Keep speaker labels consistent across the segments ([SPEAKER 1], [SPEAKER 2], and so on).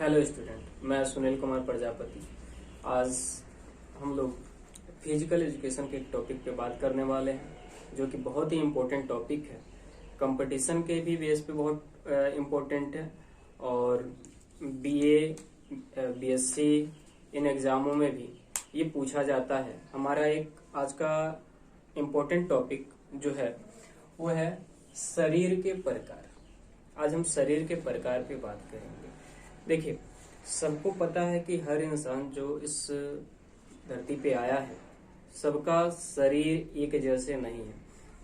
[SPEAKER 1] Hello student, मैं सुनील कुमार प्रजापति। आज हम लोग फिजिकल एजुकेशन के एक टॉपिक पे बात करने वाले हैं जो कि बहुत ही इम्पोर्टेंट टॉपिक है। कंपटीशन के भी बेस पे बहुत इम्पोर्टेंट है और बीए, बीएससी इन एग्जामों में भी ये पूछा जाता है। हमारा एक आज का इम्पोर्टेंट टॉपिक जो है वो है शरीर के प्रकार। आज हम शरीर के प्रकार पे बात करेंगे। देखिए, सबको पता है कि हर इंसान जो इस धरती पे आया है सबका शरीर एक जैसे नहीं है।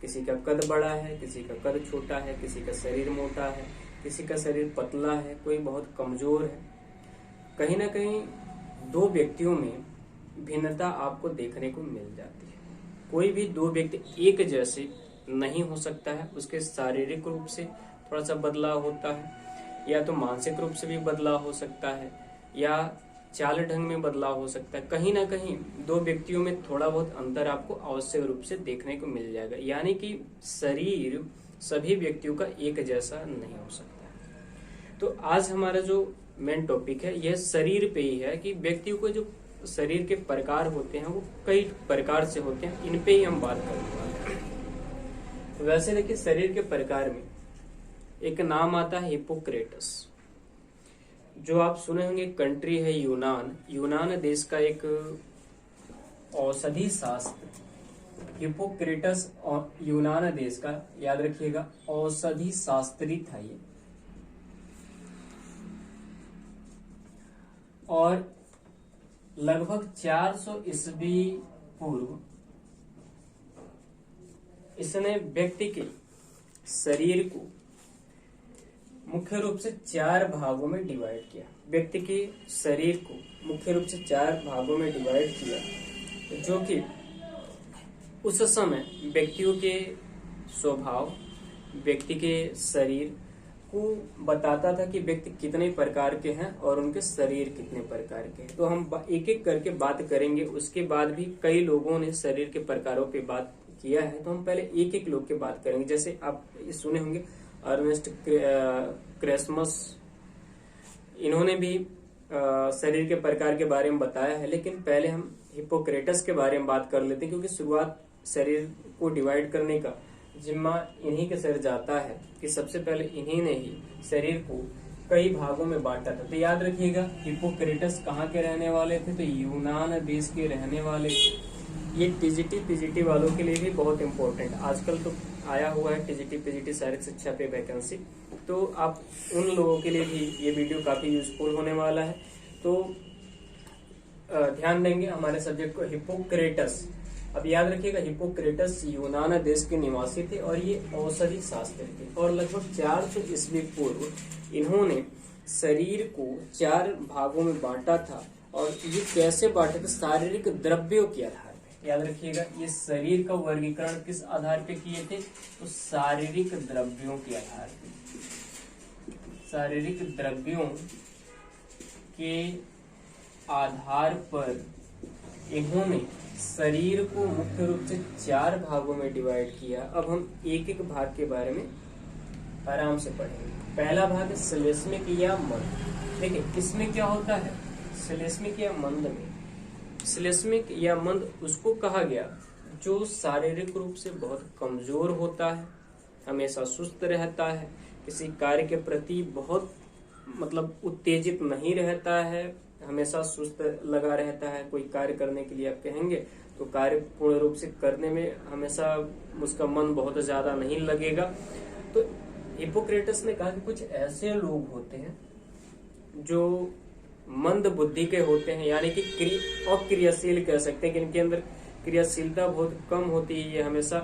[SPEAKER 1] किसी का कद बड़ा है, किसी का कद छोटा है, किसी का शरीर मोटा है, किसी का शरीर पतला है, कोई बहुत कमजोर है। कहीं ना कहीं दो व्यक्तियों में भिन्नता आपको देखने को मिल जाती है। कोई भी दो व्यक्ति एक जैसे नहीं हो सकता है। उसके शारीरिक रूप से थोड़ा सा बदलाव होता है, या तो मानसिक रूप से भी बदलाव हो सकता है, या चाल ढंग में बदलाव हो सकता है। कहीं ना कहीं दो व्यक्तियों में थोड़ा बहुत अंतर आपको आवश्यक रूप से देखने को मिल जाएगा। यानी कि शरीर सभी व्यक्तियों का एक जैसा नहीं हो सकता है। तो आज हमारा जो मेन टॉपिक है यह शरीर पे ही है कि व्यक्तियों को जो शरीर के प्रकार होते हैं वो कई प्रकार से होते हैं। इन पे ही हम बात करने वाले हैं। वैसे देखिए, शरीर के प्रकार में एक नाम आता है हिप्पोक्रेटस। जो आप सुने होंगे, कंट्री है यूनान देश का एक औषधि शास्त्र हिप्पोक्रेटस और यूनान देश का, याद रखिएगा, औषधि शास्त्री था ये। और लगभग 400 ईस्वी पूर्व इसने व्यक्ति के शरीर को मुख्य रूप से 4 भागों में डिवाइड किया। व्यक्ति के शरीर को मुख्य रूप से 4 भागों में डिवाइड किया, जो कि उस समय व्यक्तियों के स्वभाव, व्यक्ति के शरीर को बताता था कि व्यक्ति कितने प्रकार के हैं और उनके शरीर कितने प्रकार के हैं। तो हम एक एक करके बात करेंगे। उसके बाद भी कई लोगों ने शरीर के प्रकारों पे बात किया है, तो हम पहले एक एक लोग की बात करेंगे। जैसे आप सुने होंगे अर्नेस्ट क्रेसमस, इन्होंने भी शरीर के प्रकार के बारे में बताया है। लेकिन पहले हम हिप्पोक्रेटस के बारे में बात कर लेते हैं, क्योंकि शुरुआत शरीर को डिवाइड करने का जिम्मा इन्हीं के सर जाता है कि सबसे पहले इन्हीं ने ही शरीर को कई भागों में बांटा था। तो याद रखिएगा, हिप्पोक्रेटस कहाँ के रहने वाले थे? तो यूनान देश के रहने वाले। ये टीजीटी पीजीटी वालों के लिए भी बहुत इंपॉर्टेंट, आजकल तो आया हुआ है टीजीटी पीजीटी शारीरिक शिक्षा पे वैकेंसी। तो आप उन लोगों के लिए भी ये वीडियो काफी यूजफुल होने वाला है। तो ध्यान देंगे हमारे सब्जेक्ट को। हिप्पोक्रेटस, अब याद रखिएगा, हिप्पोक्रेटस यूनान देश के निवासी थे और ये औषधि शास्त्री थे। और लगभग 400 ईस्वी पूर्व इन्होंने शरीर को 4 भागों में बांटा था। और ये कैसे बांटे थे? शारीरिक द्रव्यों के आधार पे। याद रखिएगा, ये शरीर का वर्गीकरण किस आधार पे किए थे? तो शारीरिक द्रव्यों के आधार पे। शारीरिक द्रव्यों के आधार पर इन्होंने शरीर को मुख्य रूप से 4 भागों में डिवाइड किया। अब हम एक एक भाग के बारे में आराम से पढ़ेंगे। पहला भाग है श्लेष्मिक या मंद। देखिए, इसमें क्या होता है? श्लेष्मिक या मंद में, श्लेष्मिक या मंद उसको कहा गया जो शारीरिक रूप से बहुत कमजोर होता है, हमेशा सुस्त रहता है, किसी कार्य के प्रति बहुत उत्तेजित नहीं रहता है, हमेशा सुस्त लगा रहता है। कोई कार्य करने के लिए आप कहेंगे तो कार्य पूर्ण रूप से करने में हमेशा उसका मन बहुत ज्यादा नहीं लगेगा। तो हिप्पोक्रेटस ने कहा कि कुछ ऐसे लोग होते हैं जो मंद बुद्धि के होते हैं, यानी कि अक्रियाशील कह सकते हैं कि इनके अंदर क्रियाशीलता बहुत कम होती है। ये हमेशा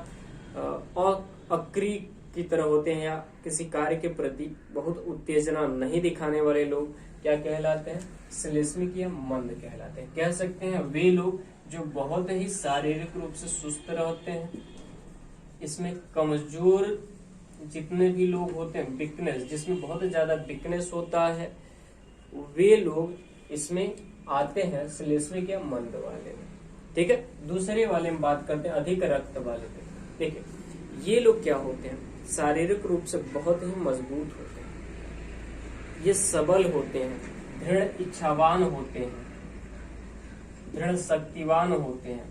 [SPEAKER 1] अक्रिय की तरह होते हैं, या किसी कार्य के प्रति बहुत उत्तेजना नहीं दिखाने वाले लोग क्या कहलाते हैं? श्लेष्मिक या मंद कहलाते हैं। कह सकते हैं वे लोग जो बहुत ही शारीरिक रूप से सुस्त रहते हैं। इसमें कमजोर जितने भी लोग होते हैं, वीकनेस, जिसमें बहुत ज्यादा वीकनेस होता है, वे लोग इसमें आते हैं श्लेष्मिक या मंद वाले में। ठीक है, दूसरे वाले में बात करते हैं अधिक रक्त वाले पे। देखिए, ये लोग क्या होते हैं? शारीरिक रूप से बहुत ही मजबूत होते हैं, ये सबल होते हैं, दृढ़ इच्छावान होते हैं, दृढ़ शक्तिवान होते हैं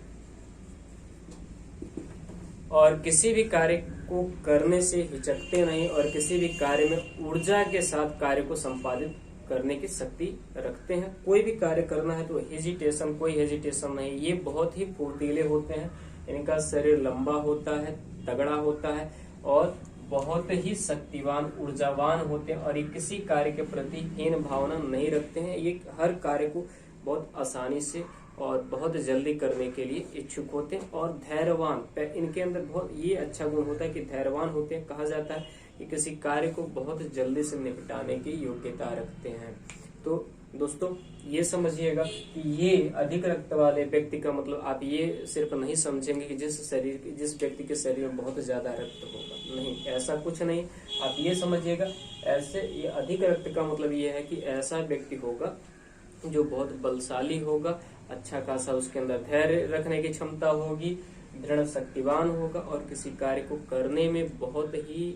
[SPEAKER 1] और किसी भी कार्य को करने से हिचकते नहीं और किसी भी कार्य में ऊर्जा के साथ कार्य को संपादित करने की शक्ति रखते हैं। कोई भी कार्य करना है तो कोई हेजिटेशन नहीं। ये बहुत ही फुर्तीले होते हैं, इनका शरीर लंबा होता है, तगड़ा होता है और बहुत ही शक्तिवान ऊर्जावान होते हैं और ये किसी कार्य के प्रति हीन भावना नहीं रखते हैं। ये हर कार्य को बहुत आसानी से और बहुत जल्दी करने के लिए इच्छुक होते हैं और धैर्यवान, इनके अंदर बहुत ये अच्छा गुण होता है कि धैर्यवान होते हैं। कहा जाता है कि किसी कार्य को बहुत जल्दी से निपटाने की योग्यता रखते हैं। तो दोस्तों ये समझिएगा कि ये अधिक रक्त वाले व्यक्ति का मतलब आप ये सिर्फ नहीं समझेंगे कि जिस व्यक्ति के शरीर में बहुत ज्यादा रक्त होगा, नहीं, ऐसा कुछ नहीं। आप ये समझिएगा ये अधिक रक्त का मतलब ये है कि ऐसा व्यक्ति होगा जो बहुत बलशाली होगा, अच्छा खासा उसके अंदर धैर्य रखने की क्षमता होगी, दृढ़ शक्तिवान होगा और किसी कार्य को करने में बहुत ही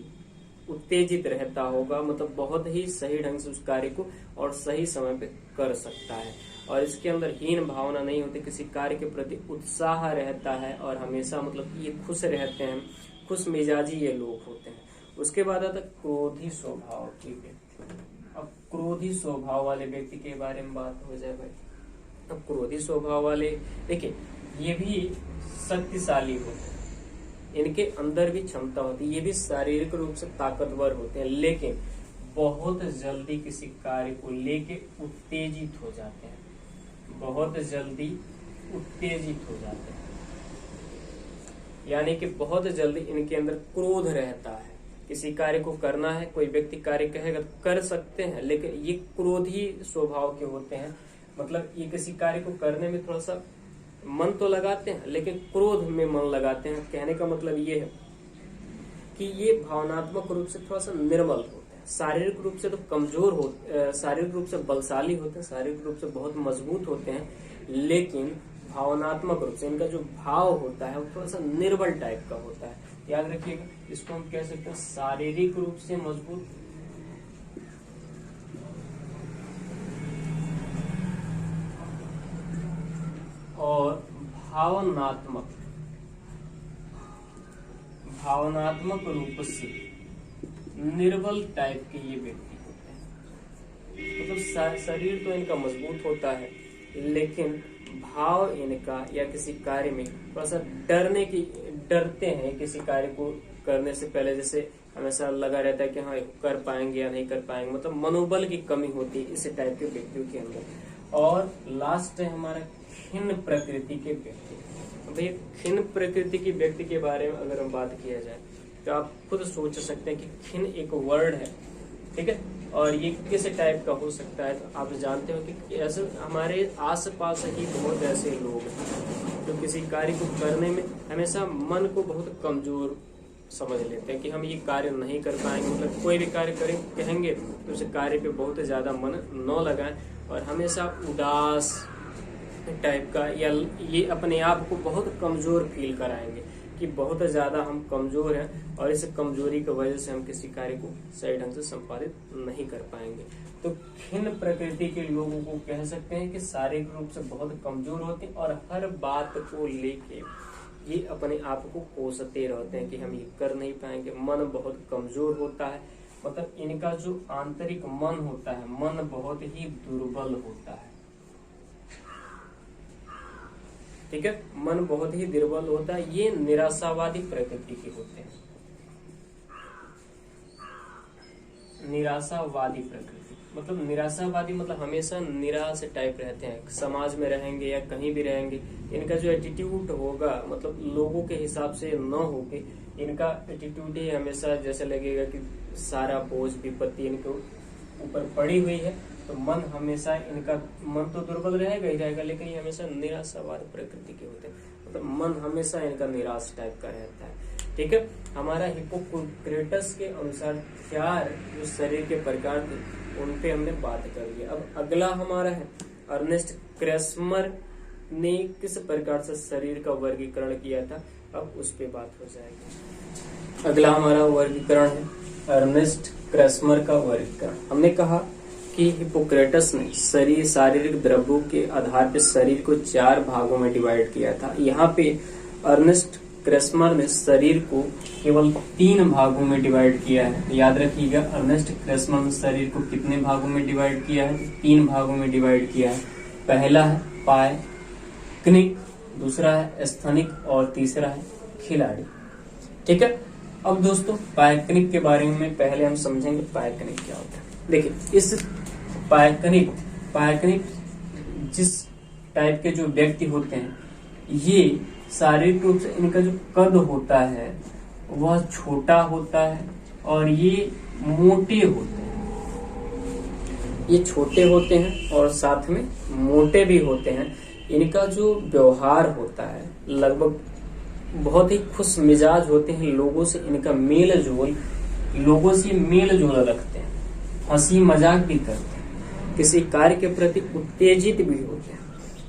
[SPEAKER 1] उत्तेजित रहता होगा, मतलब बहुत ही सही ढंग से उस कार्य को और सही समय पे कर सकता है और इसके अंदर हीन भावना नहीं होती, किसी कार्य के प्रति उत्साह रहता है और हमेशा मतलब ये खुश रहते हैं, खुश मिजाजी ये लोग होते हैं। उसके बाद आता क्रोधी स्वभाव के व्यक्ति। अब क्रोधी स्वभाव वाले व्यक्ति के बारे में बात हो जाए भाई। अब क्रोधी स्वभाव वाले देखिए ये भी शक्तिशाली होते हैं, इनके अंदर भी क्षमता होती है, ये भी शारीरिक रूप से ताकतवर होते हैं, लेकिन बहुत जल्दी किसी कार्य को लेके उत्तेजित हो जाते हैं, बहुत जल्दी उत्तेजित हो जाते हैं, यानी कि बहुत जल्दी इनके अंदर क्रोध रहता है। किसी कार्य को करना है, कोई व्यक्ति कार्य कहेगा तो कर सकते हैं, लेकिन ये क्रोधी स्वभाव के होते हैं। मतलब ये किसी कार्य को करने में थोड़ा सा मन तो लगाते हैं लेकिन क्रोध में मन लगाते हैं। कहने का मतलब ये है कि ये भावनात्मक रूप से थोड़ा सा निर्मल होते हैं, शारीरिक रूप से तो कमजोर होते, शारीरिक रूप से बलशाली होते हैं, शारीरिक रूप से बहुत मजबूत होते हैं, लेकिन भावनात्मक रूप से इनका जो भाव होता है वो थोड़ा सा निर्बल टाइप का होता है। याद रखिएगा, इसको हम कह सकते हैं शारीरिक रूप से मजबूत और भावनात्मक रूप से निर्बल टाइप के ये व्यक्ति होते हैं। मतलब शरीर तो इनका मजबूत होता है लेकिन भाव इनका या किसी कार्य में थोड़ा सा डरते हैं। किसी कार्य को करने से पहले जैसे हमेशा लगा रहता है कि हाँ कर पाएंगे या नहीं कर पाएंगे, मतलब मनोबल की कमी होती है इस टाइप के व्यक्तियों के अंदर। और लास्ट है हमारा खिन्न प्रकृति के व्यक्ति। भाई खिन्न प्रकृति के व्यक्ति के बारे में अगर हम बात किया जाए तो आप खुद सोच सकते हैं कि खिन्न एक वर्ड है, ठीक है, और ये किस टाइप का हो सकता है। तो आप जानते हो कि ऐसे हमारे आसपास ही बहुत ऐसे लोग हैं जो किसी कार्य को करने में हमेशा मन को बहुत कमजोर समझ लेते हैं कि हम ये कार्य नहीं कर पाएंगे। मतलब कोई भी कार्य करें कहेंगे तो उस कार्य पे बहुत ज्यादा मन न लगाएं और हमेशा उदास टाइप का या ये अपने आप को बहुत कमजोर फील कराएंगे कि बहुत ज्यादा हम कमजोर हैं और इस कमजोरी की वजह से हम किसी कार्य को सही ढंग से संपादित नहीं कर पाएंगे। तो खिन्न प्रकृति के लोगों को कह सकते हैं कि शारीरिक रूप से बहुत कमजोर होते हैं और हर बात को लेके ये अपने आप को कोसते रहते हैं कि हम ये कर नहीं पाएंगे। मन बहुत कमजोर होता है, मतलब इनका जो आंतरिक मन होता है, मन बहुत ही दुर्बल होता है, ठीक है, मन बहुत ही दुर्बल होता है। ये निराशावादी प्रकृति के होते हैं, निराशावादी प्रकृति मतलब निराशावादी मतलब हमेशा निराश टाइप रहते हैं। समाज में रहेंगे या कहीं भी रहेंगे, इनका जो एटीट्यूड होगा मतलब लोगों के हिसाब से न होके इनका एटीट्यूड ही हमेशा जैसे लगेगा कि सारा बोझ विपत्ति इनके ऊपर पड़ी हुई है। तो मन हमेशा इनका मन तो दुर्बल रहेगा ही रहेगा, लेकिन ये हमेशा निराशावाद प्रकृति के होते हैं, मतलब मन हमेशा इनका निराश टाइप का रहता है, ठीक है। हमारा हिप्पोक्रेटस के अनुसार 4 जो शरीर के प्रकार थे उन पे हमने बात कर लिया। अब अगला हमारा है अर्नेस्ट क्रेस्मर ने किस प्रकार से शरीर का वर्गीकरण किया था, अब उस पे बात हो जाएगी। अगला हमारा वर्गीकरण है अर्नेस्ट क्रेस्मर का वर्गीकरण। हमने कहा कि हिप्पोक्रेटस ने शारीरिक द्रव्यों के आधार पर शरीर को 4 भागों में डिवाइड किया था। यहाँ पे अर्नेस्ट क्रेस्मर ने शरीर को केवल 3 भागों में डिवाइड किया है। याद रखिएगा, अर्नेस्ट क्रेस्मर ने शरीर को कितने भागों में डिवाइड किया है? 3 भागों में डिवाइड किया है। पहला है पायकनिक, दूसरा है स्थनिक और तीसरा है खिलाड़ी। ठीक है, अब दोस्तों पायकनिक के बारे में पहले हम समझेंगे पायकनिक क्या होता है। देखिए, इस पायकनिक जिस टाइप के जो व्यक्ति होते हैं, ये शारीरिक रूप से इनका जो कद होता है वह छोटा होता है और ये मोटे होते हैं। ये छोटे होते हैं और साथ में मोटे भी होते हैं। इनका जो व्यवहार होता है लगभग बहुत ही खुश मिजाज होते हैं। लोगों से मेल जोल रखते हैं, हंसी मजाक भी करते हैं, किसी कार्य के प्रति उत्तेजित भी होते हैं।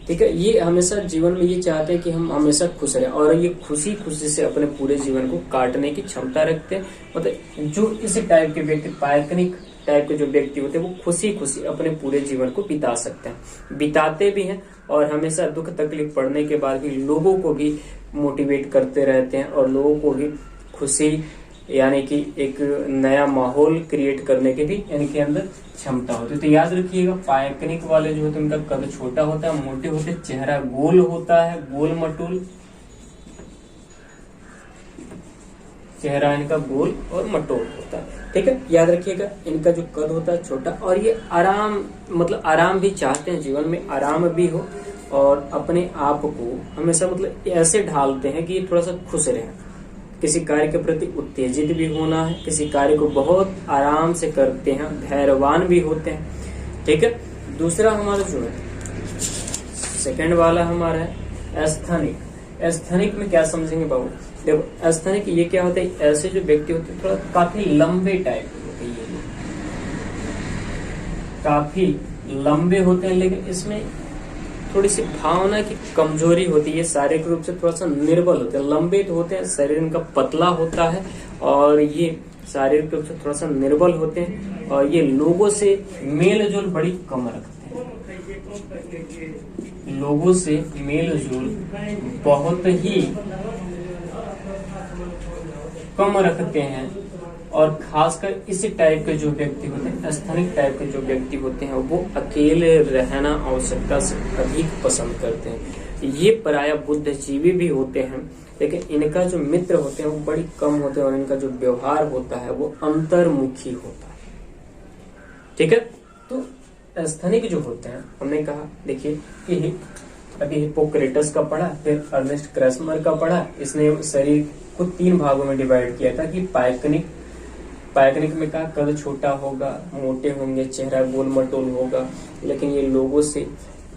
[SPEAKER 1] ठीक है, ये हमेशा जीवन में ये चाहते हैं कि हम हमेशा खुश रहें और ये खुशी से अपने पूरे जीवन को काटने की क्षमता रखते हैं। मतलब जो इस टाइप के व्यक्ति, पायकनिक टाइप के जो व्यक्ति होते हैं, वो खुशी अपने पूरे जीवन को बिता सकते हैं, बिताते भी हैं और हमेशा दुख तकलीफ पड़ने के बाद भी लोगों को भी मोटिवेट करते रहते हैं और लोगों को भी खुशी यानी कि एक नया माहौल क्रिएट करने की भी इनके अंदर क्षमता होती है। तो याद रखिएगा, पायकनिक वाले जो होते हैं उनका कद छोटा होता है, मोटे होते हैं, चेहरा गोल होता है, गोल मटोल चेहरा इनका गोल और मटोल होता है। ठीक है, याद रखिएगा, इनका जो कद होता है छोटा और ये आराम भी चाहते हैं, जीवन में आराम भी हो और अपने आप को हमेशा ऐसे ढालते हैं कि ये थोड़ा सा खुश रहे। किसी कार्य के प्रति उत्तेजित भी होना है, किसी कार्य को बहुत आराम से करते हैं, धैर्यवान भी होते हैं। ठीक है, दूसरा हमारा जो है सेकंड वाला हमारा है एस्थेनिक। एस्थेनिक में क्या समझेंगे बाबू? देखो, एस्थेनिक ये क्या होता है? ऐसे जो व्यक्ति होते हैं थोड़ा काफी लंबे टाइप के होते हैं, ये काफी लंबे होते हैं, लेकिन इसमें थोड़ी सी भावना की कमजोरी होती है, शारीरिक रूप से थोड़ा सा निर्बल होते हैं। लंबे तो होते हैं, शरीर इनका पतला होता है और ये शारीरिक रूप से थोड़ा सा निर्बल होते हैं और ये लोगों से मेल जोल बड़ी कम रखते हैं। लोगों से मेल जोल बहुत ही कम रखते हैं और खासकर इस टाइप के जो व्यक्ति होते हैं, स्थनिक टाइप के जो व्यक्ति होते हैं, वो अकेले रहना आवश्यकता से अधिक पसंद करते हैं। ये प्रायः बुद्धिजीवी भी होते हैं, लेकिन इनका जो मित्र होते हैं वो बड़ी कम होते हैं और इनका जो व्यवहार होता है वो अंतर्मुखी होता है। ठीक है, तो स्थनिक जो होते हैं, हमने कहा देखिए कि अभी हिप्पोक्रेटस का पढ़ा, फिर अर्नेस्ट क्रेस्मर का पढ़ा। इसने शरीर को 3 भागों में डिवाइड किया था कि पायकनिक में कहा कद छोटा होगा, मोटे होंगे, चेहरा गोल मटोल होगा, लेकिन ये लोगों से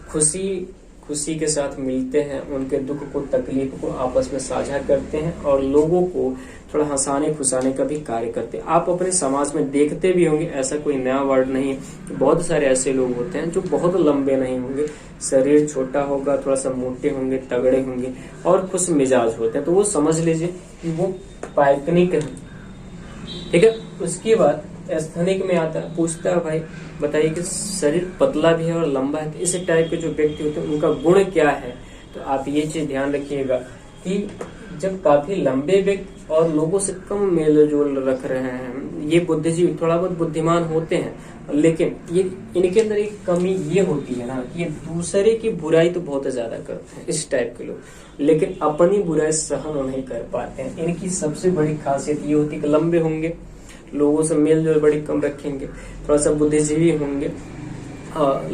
[SPEAKER 1] खुशी के साथ मिलते हैं, उनके दुख को तकलीफ को आपस में साझा करते हैं और लोगों को थोड़ा हंसाने खुशाने का भी कार्य करते हैं। आप अपने समाज में देखते भी होंगे, ऐसा कोई नया वर्ड नहीं है। बहुत सारे ऐसे लोग होते हैं जो बहुत लंबे नहीं होंगे, शरीर छोटा होगा, थोड़ा सा मोटे होंगे, तगड़े होंगे और खुश मिजाज होते हैं, तो वो समझ लीजिए कि वो पायकनिक है। ठीक है, उसके बाद स्थनिक में आता है, पूछता है भाई बताइए कि शरीर पतला भी है और लंबा है, तो इस टाइप के जो व्यक्ति होते हैं उनका गुण क्या है? तो आप ये चीज ध्यान रखिएगा कि जब काफी लंबे व्यक्ति और लोगों से कम मेल जोल रख रहे हैं, ये बुद्धिजीवी थोड़ा बहुत बुद्धिमान होते हैं, लेकिन ये इनके अंदर एक कमी ये होती है ना कि ये दूसरे की बुराई तो बहुत ज्यादा करते हैं, इस टाइप के लोग, लेकिन अपनी बुराई सहन नहीं कर पाते हैं। इनकी सबसे बड़ी खासियत ये होती है कि लंबे होंगे, लोगों से मेल जोल बड़ी कम रखेंगे, थोड़ा सा बुद्धिजीवी होंगे,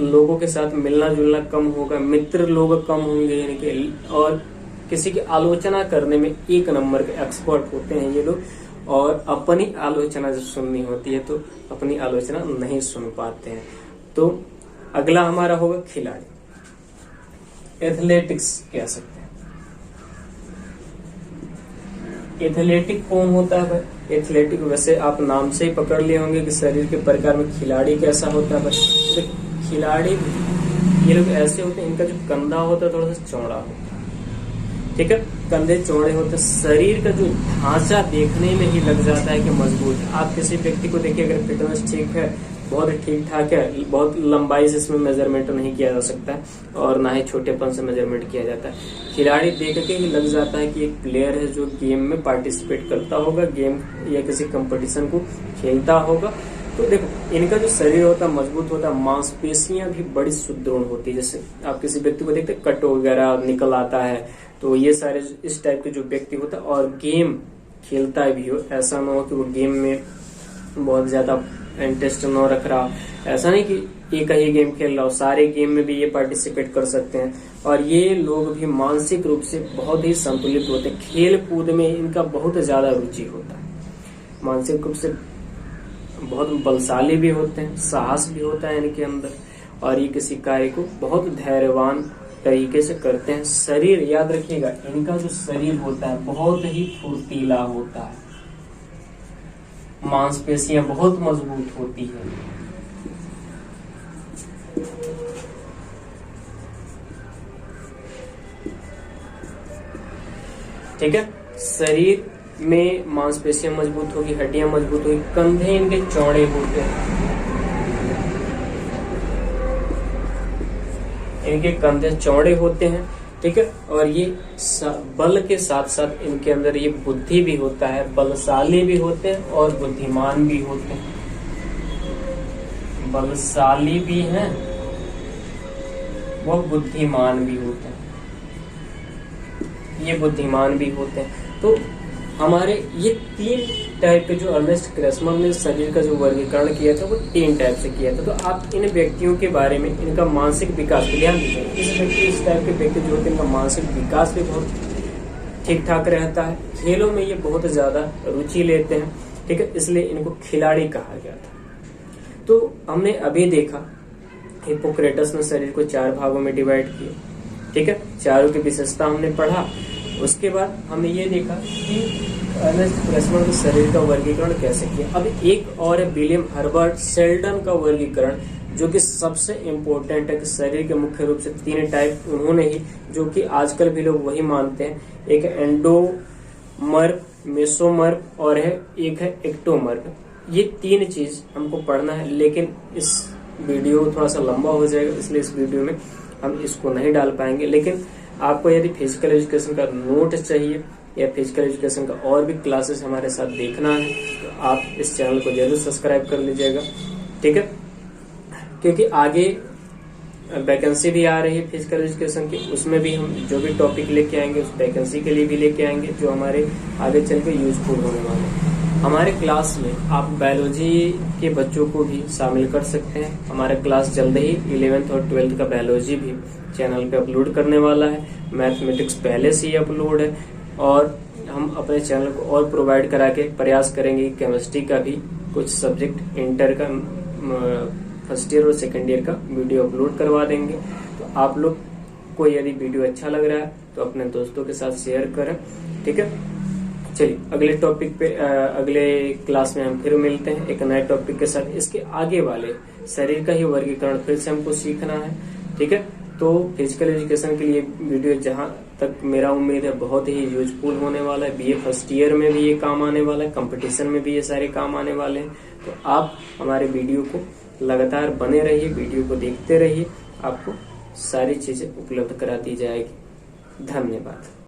[SPEAKER 1] लोगों के साथ मिलना जुलना कम होगा, मित्र लोग कम होंगे इनके, और किसी की आलोचना करने में 1 नंबर के एक्सपर्ट होते हैं ये लोग, और अपनी आलोचना जब सुननी होती है तो अपनी आलोचना नहीं सुन पाते हैं। तो अगला हमारा होगा खिलाड़ी, एथलेटिक्स कह सकते हैं। एथलेटिक कौन होता है भाई? एथलेटिक वैसे आप नाम से ही पकड़ लिए होंगे कि शरीर के प्रकार में खिलाड़ी कैसा होता है भाई। तो खिलाड़ी ये लोग ऐसे होते हैं, इनका जो कंधा होता है थोड़ा सा चौड़ा होता है, ठीक है, कंधे चौड़े होते हैं, शरीर का जो ढांचा देखने में ही लग जाता है कि मजबूत है। आप किसी व्यक्ति को देखिए, अगर फिटनेस ठीक है बहुत ठीक ठाक है, बहुत लंबाई से इसमें मेजरमेंट नहीं किया जा सकता है और ना ही छोटेपन से मेजरमेंट किया जाता है। खिलाड़ी देख के ही लग जाता है कि एक प्लेयर है जो गेम में पार्टिसिपेट करता होगा, गेम या किसी कंपटीशन को खेलता होगा। तो देखो इनका जो शरीर होता है मजबूत होता है, मांसपेशियां भी बड़ी सुदृढ़ होती है। जैसे आप किसी व्यक्ति को देखते हैं कट वगैरह निकल आता है, तो ये सारे इस टाइप के जो व्यक्ति होता है और गेम खेलता भी हो, ऐसा ना हो कि वो गेम में बहुत ज्यादा इंटरेस्ट न रख रहा। ऐसा नहीं कि एक ही गेम खेल रहा हो, सारे गेम में भी ये पार्टिसिपेट कर सकते हैं। और ये लोग भी मानसिक रूप से बहुत ही संतुलित होते हैं, खेल कूद में इनका बहुत ज्यादा रुचि होता है, मानसिक रूप से बहुत बलशाली भी होते हैं, साहस भी होता है इनके अंदर और ये किसी कार्य को बहुत धैर्यवान तरीके से करते हैं। शरीर याद रखिएगा, इनका जो शरीर होता है बहुत ही फुर्तीला होता है, मांसपेशियां बहुत मजबूत होती है। ठीक है, शरीर में मांसपेशियां मजबूत होगी, हड्डियां मजबूत होगी, कंधे इनके चौड़े होते हैं, इनके कंधे चौड़े होते हैं। ठीक है, और ये बल के साथ साथ इनके अंदर ये बुद्धि भी होता है, बलशाली भी होते हैं और बुद्धिमान भी होते हैं। बलशाली भी हैं, वो बुद्धिमान भी होते हैं, ये बुद्धिमान भी होते हैं। तो हमारे ये 3 टाइप के जो अर्नेस्ट ग्रेसमैन ने शरीर का जो वर्गीकरण किया था वो 3 टाइप से किया था। तो आप इन व्यक्तियों के बारे में, इनका मानसिक विकास पे ध्यान दीजिए। इस टाइप के व्यक्ति जो होते हैं इनका मानसिक विकास भी बहुत ठीक ठाक रहता है, खेलों में ये बहुत ज्यादा रुचि लेते हैं। ठीक है, इसलिए इनको खिलाड़ी कहा गया था। तो हमने अभी देखा हिप्पोक्रेटस ने शरीर को 4 भागों में डिवाइड किया। ठीक है, चारों की विशेषता हमने पढ़ा। उसके बाद हमने ये देखा कि अर्नेस्ट ग्रेसमैन के शरीर का वर्गीकरण कैसे किया। अब एक और है विलियम हर्बर्ट शेल्डन का वर्गीकरण, जो कि सबसे इम्पोर्टेंट है कि शरीर के मुख्य रूप से 3 टाइप उन्होंने ही, जो कि आजकल भी लोग वही मानते हैं। एक है एंडोमर्फ, मेसोमर्फ और एक है एक्टोमर्फ। ये 3 चीज हमको पढ़ना है, लेकिन इस वीडियो थोड़ा सा लंबा हो जाएगा, इसलिए इस वीडियो में हम इसको नहीं डाल पाएंगे। लेकिन आपको यदि फिजिकल एजुकेशन का नोट चाहिए या फिजिकल एजुकेशन का और भी क्लासेस हमारे साथ देखना है तो आप इस चैनल को जरूर सब्सक्राइब कर लीजिएगा। ठीक है, क्योंकि आगे वैकेंसी भी आ रही है फिजिकल एजुकेशन की, उसमें भी हम जो भी टॉपिक लेके आएंगे उस वैकेंसी के लिए भी लेके आएंगे, जो हमारे आगे चल के यूजफुल होने वाले हैं। हमारे क्लास में आप बायोलॉजी के बच्चों को भी शामिल कर सकते हैं। हमारा क्लास जल्द ही 11th और 12th का बायोलॉजी भी चैनल पे अपलोड करने वाला है। मैथमेटिक्स पहले से ही अपलोड है और हम अपने चैनल को और प्रोवाइड करा के प्रयास करेंगे। केमिस्ट्री का भी कुछ सब्जेक्ट इंटर का फर्स्ट ईयर और सेकेंड ईयर का वीडियो अपलोड करवा देंगे। तो आप लोग को यदि वीडियो अच्छा लग रहा है तो अपने दोस्तों के साथ शेयर करें। ठीक है, चलिए अगले टॉपिक पे अगले क्लास में हम फिर मिलते हैं एक नए टॉपिक के साथ। इसके आगे वाले शरीर का ही वर्गीकरण फिर से हमको सीखना है। ठीक है, तो फिजिकल एजुकेशन के लिए वीडियो जहां तक मेरा उम्मीद है बहुत ही यूजफुल होने वाला है। बीए फर्स्ट ईयर में भी ये काम आने वाला है, कंपटीशन में भी ये सारे काम आने वाले हैं। तो आप हमारे वीडियो को लगातार बने रहिए, वीडियो को देखते रहिए, आपको सारी चीजें उपलब्ध करा दी जाएगी। धन्यवाद।